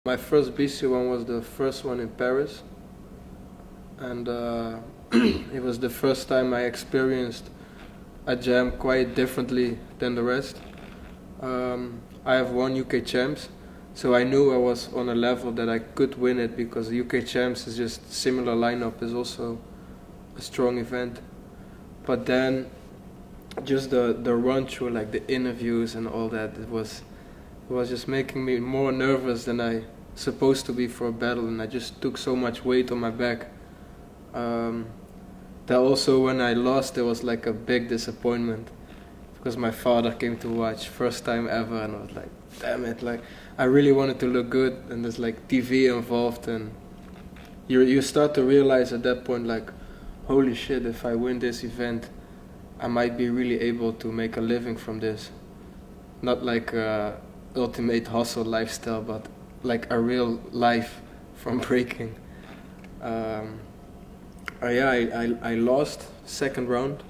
My first BC one was the first one in Paris, and it was the first time I experienced a jam quite differently than the rest. I have won UK Champs, so I knew I was on a level that I could win it because the UK Champs is just similar lineup, is also a strong event. But then, just the run through, like the interviews and all that, it was just making me more nervous than I supposed to be for a battle, and I just took so much weight on my back. Um, that also when I lost, it was like a big disappointment because my father came to watch first time ever, and I was like, damn it, like I really wanted to look good, and there's like TV involved, and you start to realize at that point like, holy shit, if I win this event, I might be really able to make a living from this. Not like ultimate hustle lifestyle, but like a real life from breaking. Um, yeah, I lost second round.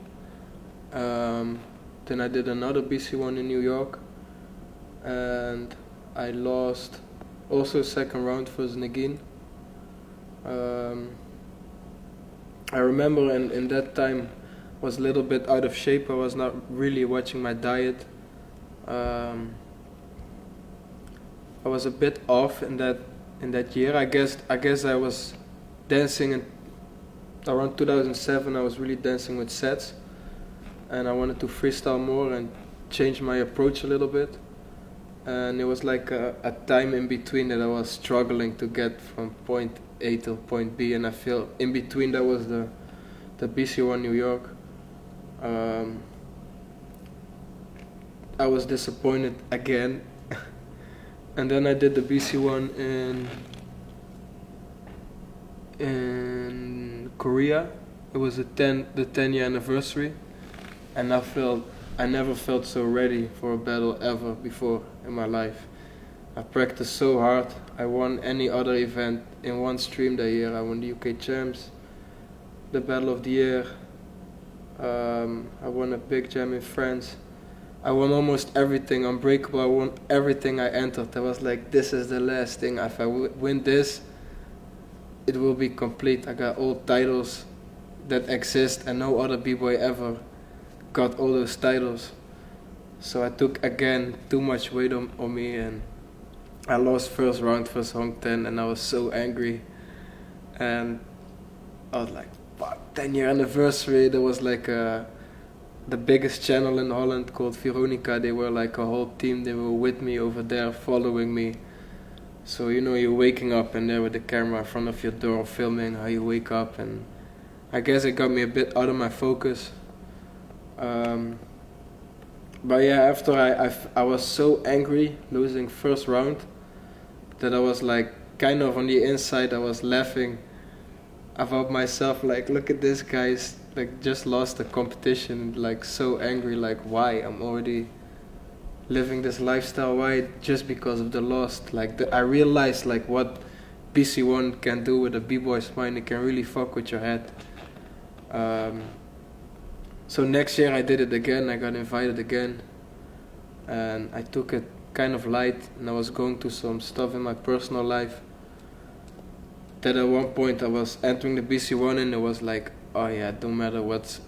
Then I did another BC one in New York, and I lost also second round versus Negin. Um, I remember in that time was a little bit out of shape. I was not really watching my diet. Um, I was a bit off in that year. I guess I was dancing in around 2007. I was really dancing with sets, and I wanted to freestyle more and change my approach a little bit. And it was like a time in between that I was struggling to get from point A to point B, and I feel in between that was the BC1 New York. Um, I was disappointed again, and then I did the BC1 in Korea. It was the 10-year anniversary, and I never felt so ready for a battle ever before in my life. I practiced so hard. I won any other event in one stream that year. I won the UK Champs, the Battle of the Year. I won a big jam in France. I won almost everything. Unbreakable, I won everything I entered. I was like, this is the last thing. If I win this, it will be complete. I got all titles that exist, and no other b-boy ever got all those titles. So I took again too much weight on me, and I lost first round versus Hong Ten, and I was so angry. And I was like, fuck, 10-year anniversary. There was like the biggest channel in Holland called Veronica. They were like a whole team. They were with me over there, following me. So you're waking up and they're with the camera in front of your door filming how you wake up, and I guess it got me a bit out of my focus. But yeah, after I was so angry losing first round that I was like kind of on the inside I was laughing about myself, like, look at this guy's like just lost the competition, like so angry, like why I'm already living this lifestyle, why just because of the loss. Like I realized like what BC1 can do with a b-boy's mind. It can really fuck with your head. So next year I did it again. I got invited again, and I took it kind of light, and I was going through some stuff in my personal life. That at one point I was entering the BC1, and it was like, oh yeah, it don't matter what's,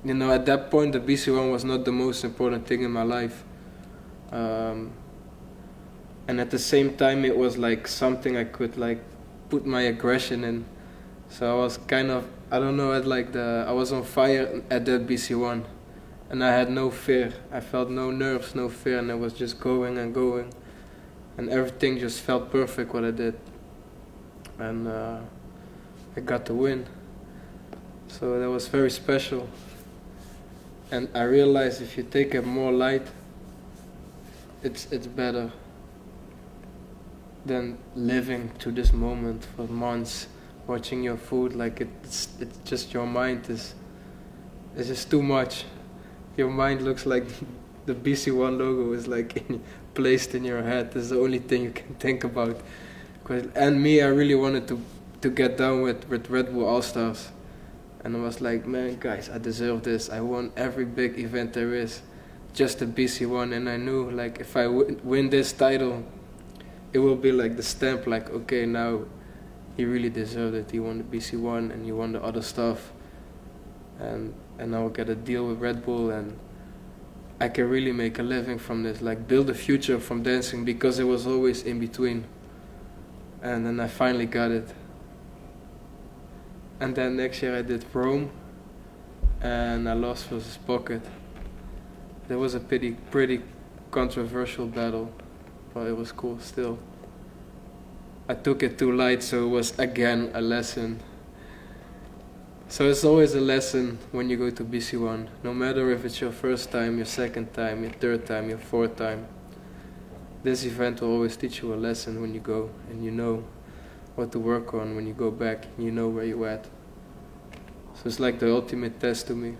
at that point the BC1 was not the most important thing in my life. And at the same time it was like something I could like put my aggression in. So I was kind of, I don't know, I was on fire at that BC1, and I had no fear. I felt no nerves, no fear, and I was just going and going, and everything just felt perfect what I did, and I got the win. So that was very special, and I realized if you take it more light, it's better than living to this moment for months, watching your food. Like it's just your mind is, it's just too much. Your mind looks like the BC1 logo is like placed in your head. It's the only thing you can think about. And me, I really wanted to get down with Red Bull All Stars, and I was like, man, guys, I deserve this. I won every big event there is, just the BC1, and I knew like if I win this title, it will be like the stamp, like, okay, now he really deserved it. He won the BC1 and he won the other stuff, and I will get a deal with Red Bull, and I can really make a living from this, like build a future from dancing, because it was always in between. And then I finally got it. And then next year I did Rome, and I lost versus Pocket. That was a pretty controversial battle, but it was cool still. I took it too light, so it was again a lesson. So it's always a lesson when you go to BC1, no matter if it's your first time, your second time, your third time, your fourth time. This event will always teach you a lesson when you go, and you know what to work on when you go back, and you know where you're at. So it's like the ultimate test to me.